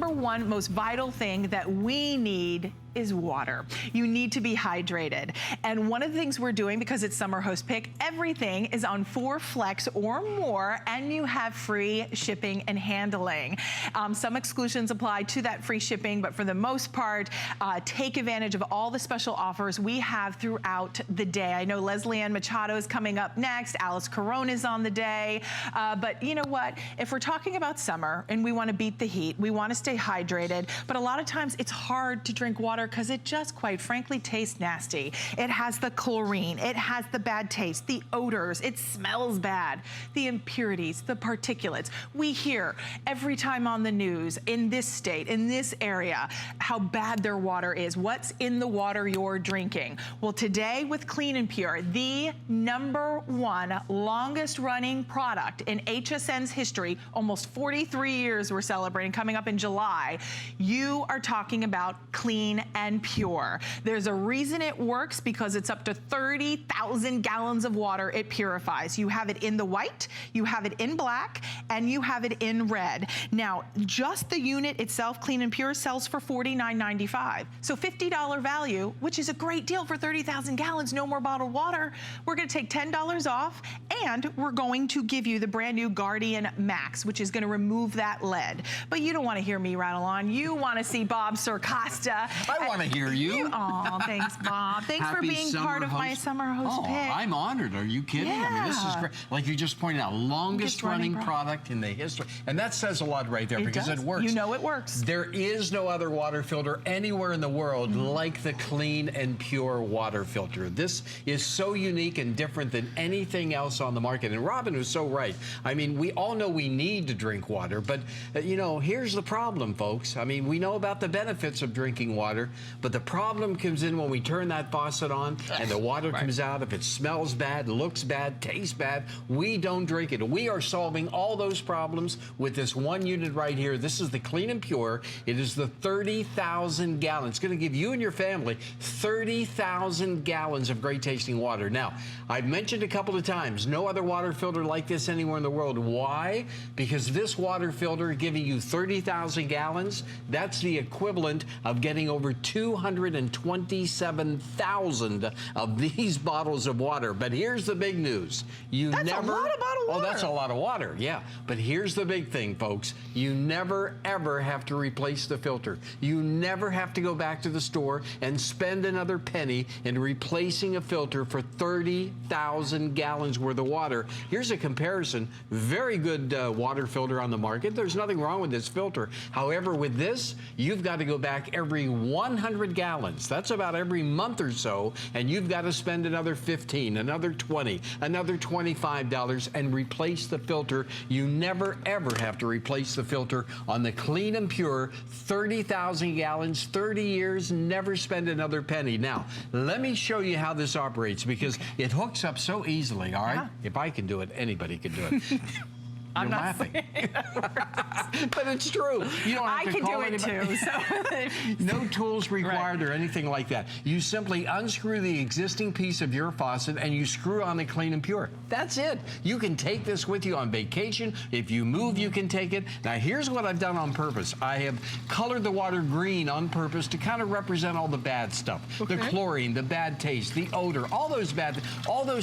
#1 most vital thing that we need is water. You need to be hydrated. And one of the things we're doing, because it's summer host pick, everything is on 4 flex or more, and you have free shipping and handling. Some exclusions apply to that free shipping, but for the most part, take advantage of all the special offers we have throughout the day. I know Leslie Ann Machado is coming up next. Alice Corona is on the day. But you know what? If we're talking about summer and we want to beat the heat, we want to stay hydrated, but a lot of times it's hard to drink water because it just, quite frankly, tastes nasty. It has the chlorine, it has the bad taste, the odors, it smells bad, the impurities, the particulates. We hear every time on the news in this state, in this area, how bad their water is, what's in the water you're drinking. Well, today with Clean and Pure, the #1 longest running product in HSN's history, almost 43 years we're celebrating, coming up in July, you are talking about Clean and Pure. There's a reason it works, because it's up to 30,000 gallons of water it purifies. You have it in the white, you have it in black, and you have it in red. Now, just the unit itself, Clean and Pure, sells for $49.95. So $50 value, which is a great deal for 30,000 gallons, no more bottled water. We're gonna take $10 off, and we're going to give you the brand new Guardian Max, which is gonna remove that lead. But you don't wanna hear me rattle on. You wanna see Bob Circosta. I want to hear you. Oh, thanks, Bob. Thanks for being part of my summer host pick. I'm honored. Are you kidding? Yeah. I mean, this is great. Like you just pointed out, longest running product in the history. And that says a lot right there, because it works. You know it works. There is no other water filter anywhere in the world like the Clean and Pure water filter. This is so unique and different than anything else on the market. And Robin was so right. I mean, we all know we need to drink water, but you know, here's the problem, folks. I mean, we know about the benefits of drinking water, but the problem comes in when we turn that faucet on and the water comes out. If it smells bad, looks bad, tastes bad, we don't drink it. We are solving all those problems with this one unit right here. This is the Clean and Pure. It is the 30,000 gallons. It's going to give you and your family 30,000 gallons of great tasting water. Now, I've mentioned a couple of times, no other water filter like this anywhere in the world. Why? Because this water filter giving you 30,000 gallons, that's the equivalent of getting over 227,000 of these bottles of water. But here's the big news. That's a lot of bottled water. Oh, that's a lot of water, yeah. But here's the big thing, folks. You never, ever have to replace the filter. You never have to go back to the store and spend another penny in replacing a filter for 30,000 gallons worth of water. Here's a comparison. Very good water filter on the market. There's nothing wrong with this filter. However, with this, you've got to go back every 100 gallons. That's about every month or so, and you've got to spend another $15, another $20, another $25 and replace the filter. You never, ever have to replace the filter on the Clean and Pure 30,000 gallons, 30 years, never spend another penny. Now, let me show you how this operates, because it hooks up so easily, all right? Yeah. If I can do it, anybody can do it. I'm not laughing. But it's true. You don't have to call anybody. I can do it too. So. No tools required or anything like that. You simply unscrew the existing piece of your faucet and you screw on the Clean and Pure. That's it. You can take this with you on vacation. If you move, you can take it. Now, here's what I've done on purpose. I have colored the water green on purpose to kind of represent all the bad stuff. Okay. The chlorine, the bad taste, the odor, all those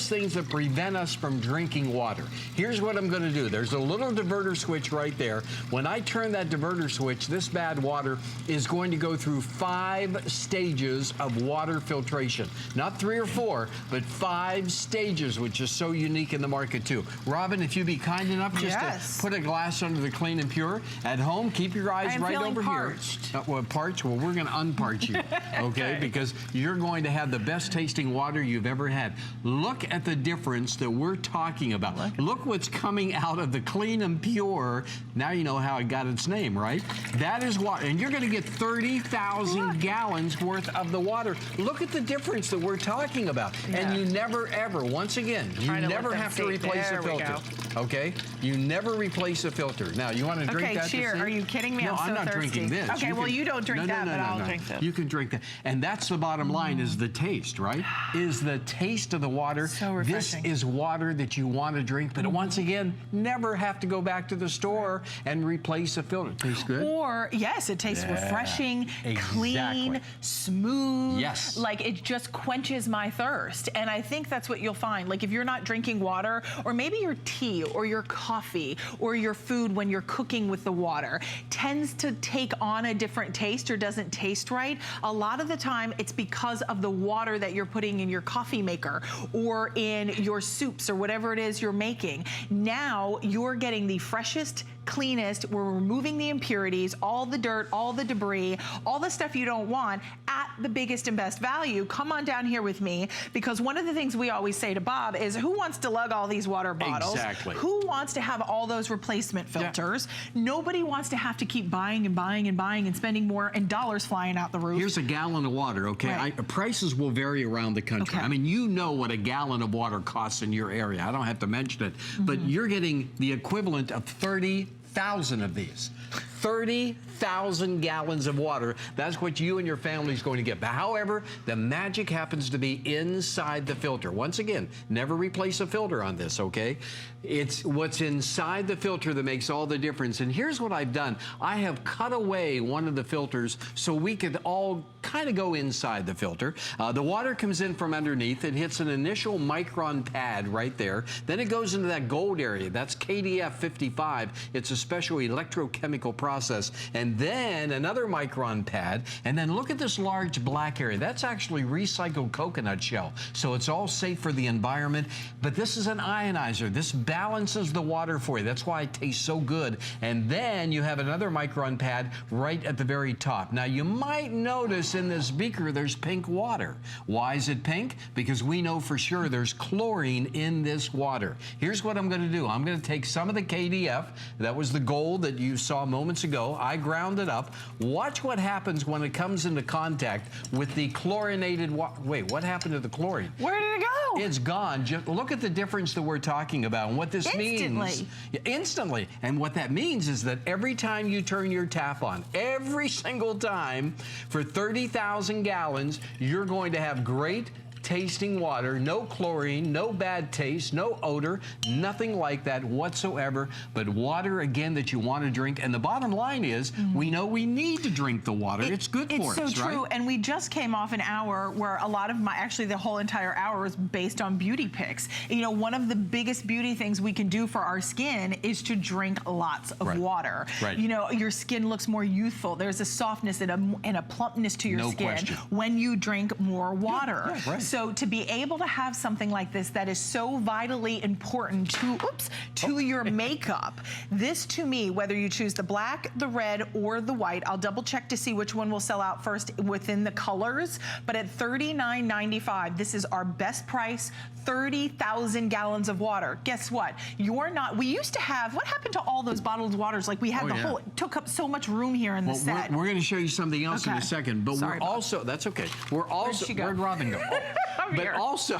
things that prevent us from drinking water. Here's what I'm going to do. There's a little diverter switch right there. When I turn that diverter switch, this bad water is going to go through 5 stages of water filtration. Not 3 or 4, but 5 stages, which is so unique in the market too. Robin, if you'd be kind enough just to put a glass under the Clean and Pure. At home, keep your eyes right over parched. here. Well, parched? Well, we're going to unparch you, okay? Because you're going to have the best tasting water you've ever had. Look at the difference that we're talking about. Look what's coming out of the Clean and Pure. Now you know how it got its name, right? That is water. And you're going to get 30,000 gallons worth of the water. Look at the difference that we're talking about. Yeah. And you never, ever, once again, you never have to replace the filter. okay? You never replace a filter. Now, you want to drink that? Okay, cheer. Are you kidding me? No, I'm not drinking this. Okay, well, you don't drink that, but I'll drink this. You can drink that. And that's the bottom line, is the taste, right? Is the taste of the water. So refreshing. This is water that you want to drink, but once again, never have to go back to the store and replace a filter. Tastes good? Or, yes, it tastes refreshing, clean, smooth. Yes. Like, it just quenches my thirst. And I think that's what you'll find. Like, if you're not drinking water, or maybe your tea or your coffee or your food when you're cooking with the water tends to take on a different taste or doesn't taste right, a lot of the time it's because of the water that you're putting in your coffee maker or in your soups or whatever it is you're making. Now you're getting the freshest, cleanest, we're removing the impurities, all the dirt, all the debris, all the stuff you don't want at the biggest and best value. Come on down here with me, because one of the things we always say to Bob is, who wants to lug all these water bottles? Exactly. Who wants to have all those replacement filters? Yeah. Nobody wants to have to keep buying and buying and buying and spending more and dollars flying out the roof. Here's a gallon of water, okay? Right. Prices will vary around the country. Okay. I mean, you know what a gallon of water costs in your area. I don't have to mention it, but you're getting the equivalent of 30,000 of these. 30,000 gallons of water. That's what you and your family is going to get. But however, the magic happens to be inside the filter. Once again, never replace a filter on this, okay? It's what's inside the filter that makes all the difference. And here's what I've done. I have cut away one of the filters so we could all kind of go inside the filter. The water comes in from underneath. It hits an initial micron pad right there. Then it goes into that gold area. That's KDF 55. It's a special electrochemical process. And then another micron pad. And then look at this large black area. That's actually recycled coconut shell. So it's all safe for the environment. But this is an ionizer. This balances the water for you. That's why it tastes so good. And then you have another micron pad right at the very top. Now you might notice in this beaker there's pink water. Why is it pink? Because we know for sure there's chlorine in this water. Here's what I'm going to do. I'm going to take some of the KDF, that was the gold that you saw moments ago. I ground it up. Watch what happens when it comes into contact with the chlorinated water. Wait, what happened to the chlorine? Where did it go? It's gone. Just look at the difference that we're talking about and what this means. Instantly. And what that means is that every time you turn your tap on, every single time for 30,000 gallons, you're going to have great tasting water, no chlorine, no bad taste, no odor, nothing like that whatsoever, but water, again, that you want to drink. And the bottom line is, we know we need to drink the water. It's good for us, right? It's so true. And we just came off an hour where a lot of actually the whole entire hour is based on beauty picks. You know, one of the biggest beauty things we can do for our skin is to drink lots of water. Right. You know, your skin looks more youthful. There's a softness and a plumpness to your skin when you drink more water. Yeah, right. So to be able to have something like this that is so vitally important to your makeup, this to me, whether you choose the black, the red, or the white, I'll double check to see which one will sell out first within the colors, but at $39.95, this is our best price, 30,000 gallons of water. Guess what? We used to have, what happened to all those bottled waters? Like we had it took up so much room here in the set. We're going to show you something else in a second, but Sorry, we're also, that's okay. We're also, where'd Robin go? But also,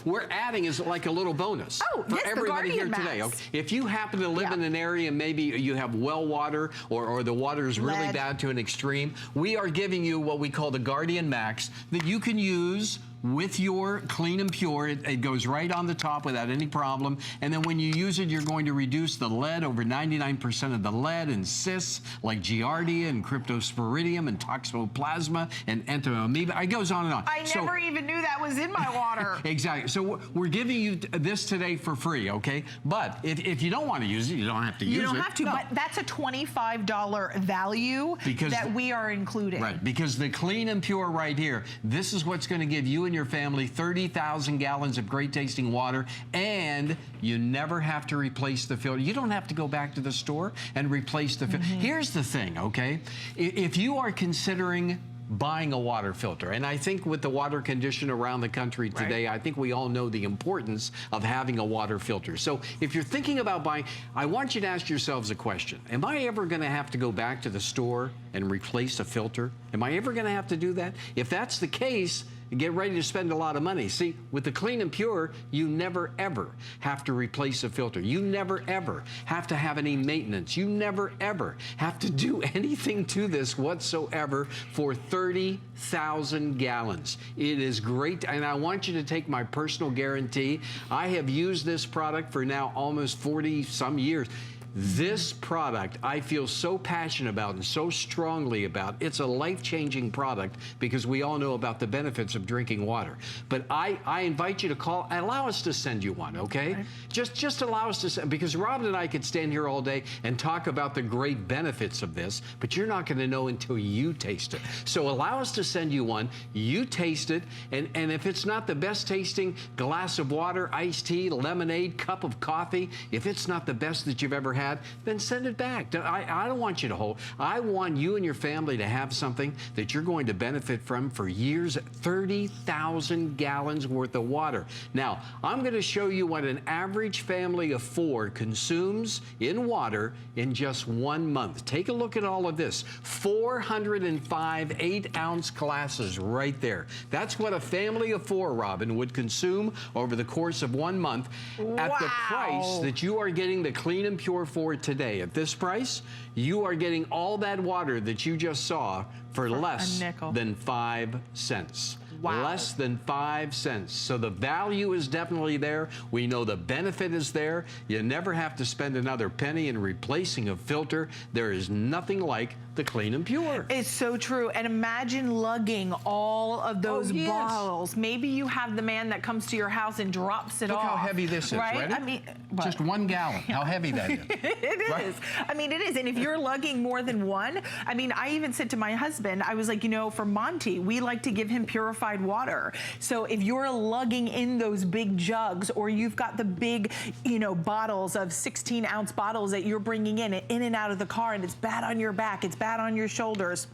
we're adding is like a little bonus for everybody here today. Okay? If you happen to live in an area, maybe you have well water or the water is really bad to an extreme, we are giving you what we call the Guardian Max that you can use with your Clean and Pure. It goes right on the top without any problem. And then when you use it, you're going to reduce the lead, over 99% of the lead and cysts like Giardia and Cryptosporidium and Toxoplasma and Entamoeba. It goes on and on. I never even knew that was in my water. Exactly. So we're giving you this today for free, okay? But if you don't want to use it, you don't have to use it. You don't have to, but that's a $25 value that we are including. Right, because the Clean and Pure right here, this is what's going to give you and your family 30,000 gallons of great tasting water, and you never have to replace the filter. You don't have to go back to the store and replace the filter. Here's the thing, okay? If you are considering buying a water filter, and I think with the water condition around the country today, I think we all know the importance of having a water filter. So if you're thinking about buying, I want you to ask yourselves a question. Am I ever going to have to go back to the store and replace a filter? Am I ever going to have to do that? If that's the case, get ready to spend a lot of money. See, with the Clean and Pure, you never ever have to replace a filter. You never ever have to have any maintenance. You never ever have to do anything to this whatsoever for 30,000 gallons. It is great, and I want you to take my personal guarantee. I have used this product for now almost 40 some years. This product I feel so passionate about and so strongly about. It's a life-changing product because we all know about the benefits of drinking water. But I invite you to call, allow us to send you one, okay? Just allow us to send, because Robin and I could stand here all day and talk about the great benefits of this, but you're not gonna know until you taste it. So allow us to send you one, you taste it, and if it's not the best tasting glass of water, iced tea, lemonade, cup of coffee, if it's not the best that you've ever had, then send it back. I don't want you to hold. I want you and your family to have something that you're going to benefit from for years. 30,000 gallons worth of water. Now, I'm going to show you what an average family of 4 consumes in water in just 1 month. Take a look at all of this. 405 8-ounce glasses right there. That's what a family of 4, Robin, would consume over the course of 1 month at the price that you are getting the Clean and Pure for today. At this price, you are getting all that water that you just saw for less than 5 cents. Wow. Less than 5 cents. So the value is definitely there. We know the benefit is there. You never have to spend another penny in replacing a filter. There is nothing like the Clean and Pure. It's so true. And imagine lugging all of those bottles. Maybe you have the man that comes to your house and drops it off. Look how heavy this is, right? I mean, just 1 gallon. How heavy that is. It is. I mean, it is. And if you're lugging more than one, I mean, I even said to my husband, I was like, you know, for Monty, we like to give him purified water. So if you're lugging in those big jugs, or you've got the big, you know, bottles of 16-ounce bottles that you're bringing in and out of the car, and it's bad on your back, it's bad on your shoulders,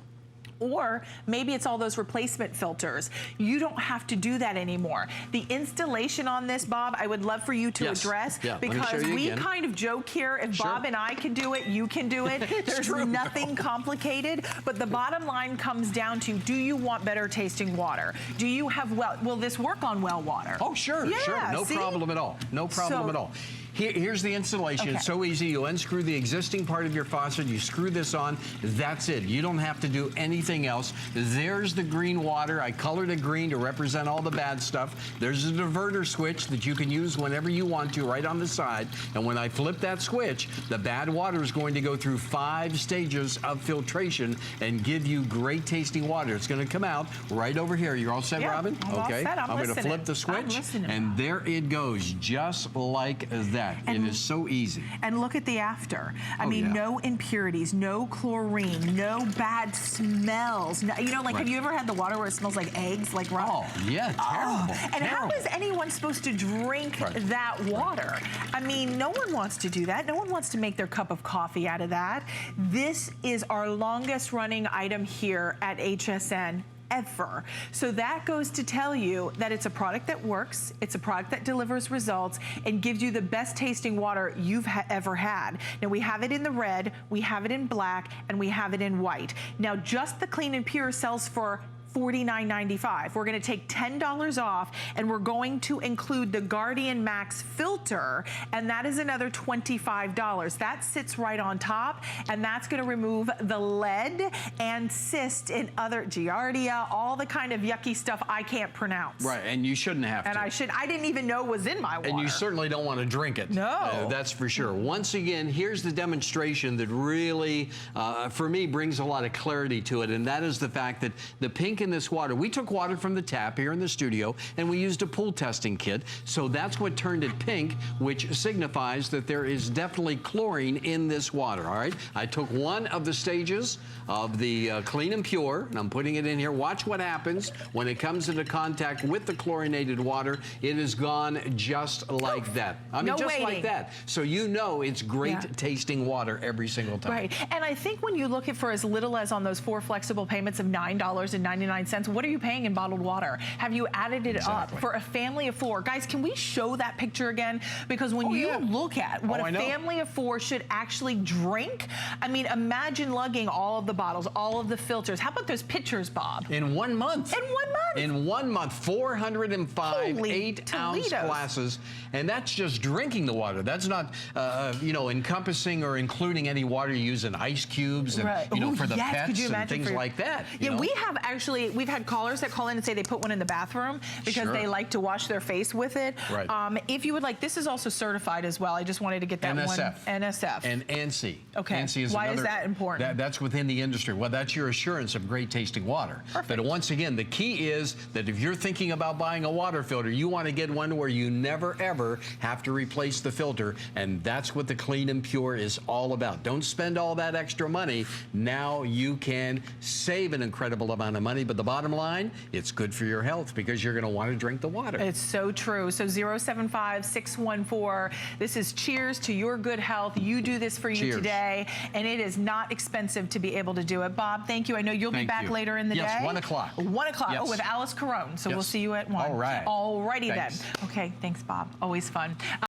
or maybe it's all those replacement filters. You don't have to do that anymore. The installation on this, Bob, I would love for you to address, because we kind of joke here, if Bob and I can do it, you can do it. There's nothing complicated, but the bottom line comes down to, do you want better tasting water? Do you have will this work on well water? Oh, sure, sure. No problem at all. No problem at all. Here's the installation. It's so easy. You unscrew the existing part of your faucet, you screw this on, that's it. You don't have to do anything else. There's the green water. I colored it green to represent all the bad stuff. There's a diverter switch that you can use whenever you want to, right on the side. And when I flip that switch, the bad water is going to go through 5 stages of filtration and give you great tasting water. It's going to come out right over here. You're all set, Robin? I'm all set. I'm going to flip the switch, and there it goes, just like that. It is so easy. And look at the after. I mean, no impurities, no chlorine, no bad smells. No, you know, like, have you ever had the water where it smells like eggs? Like raw? Oh, yeah, terrible. And how is anyone supposed to drink that water? I mean, no one wants to do that. No one wants to make their cup of coffee out of that. This is our longest running item here at HSN. Ever. So that goes to tell you that it's a product that works, it's a product that delivers results, and gives you the best tasting water you've ever had. Now, we have it in the red, we have it in black, and we have it in white. Now, just the Clean and Pure sells for $49.95. We're going to take $10 off, and we're going to include the Guardian Max filter, and that is another $25. That sits right on top, and that's going to remove the lead and cyst and other giardia, all the kind of yucky stuff I can't pronounce. Right, and you shouldn't have to. And I didn't even know was in my water. And you certainly don't want to drink it. No. That's for sure. Once again, here's the demonstration that really, for me, brings a lot of clarity to it, and that is the fact that the pink in this water, we took water from the tap here in the studio, and we used a pool testing kit, so that's what turned it pink, which signifies that there is definitely chlorine in this water, all right? I took one of the stages of the Clean and Pure, and I'm putting it in here. Watch what happens when it comes into contact with the chlorinated water. It is gone just like that. I mean, just like that. So you know it's great tasting water every single time. Right, and I think when you look at for as little as on those 4 flexible payments of $9.99 $4.99. What are you paying in bottled water? Have you added it up for a family of 4? Guys, can we show that picture again? Because when you look at what a family of 4 should actually drink, I mean, imagine lugging all of the bottles, all of the filters. How about those pitchers, Bob? In 1 month. In 1 month. In 1 month, 405 Holy 8-ounce glasses, and that's just drinking the water. That's not, you know, encompassing or including any water you use in ice cubes and, you know, for the pets and things like that. Yeah, we have actually, we've had callers that call in and say they put one in the bathroom because they like to wash their face with it. Right. If you would like, this is also certified as well. I just wanted to get that one. NSF. And ANSI. Okay. ANSI is Why another, is that important? That's within the industry. Well, that's your assurance of great tasting water. Perfect. But once again, the key is that if you're thinking about buying a water filter, you want to get one where you never ever have to replace the filter, and that's what the Clean and Pure is all about. Don't spend all that extra money. Now you can save an incredible amount of money, but the bottom line, it's good for your health because you're going to want to drink the water. It's so true. So 075-614. This is cheers to your good health. You do this for you today, and it is not expensive to be able to do it. Bob, thank you. I know you'll be back later in the day. Yes, 1 o'clock. 1 o'clock. Oh, with Alice Carone. So we'll see you at 1. All right. Alrighty then. Okay, thanks, Bob. Always fun.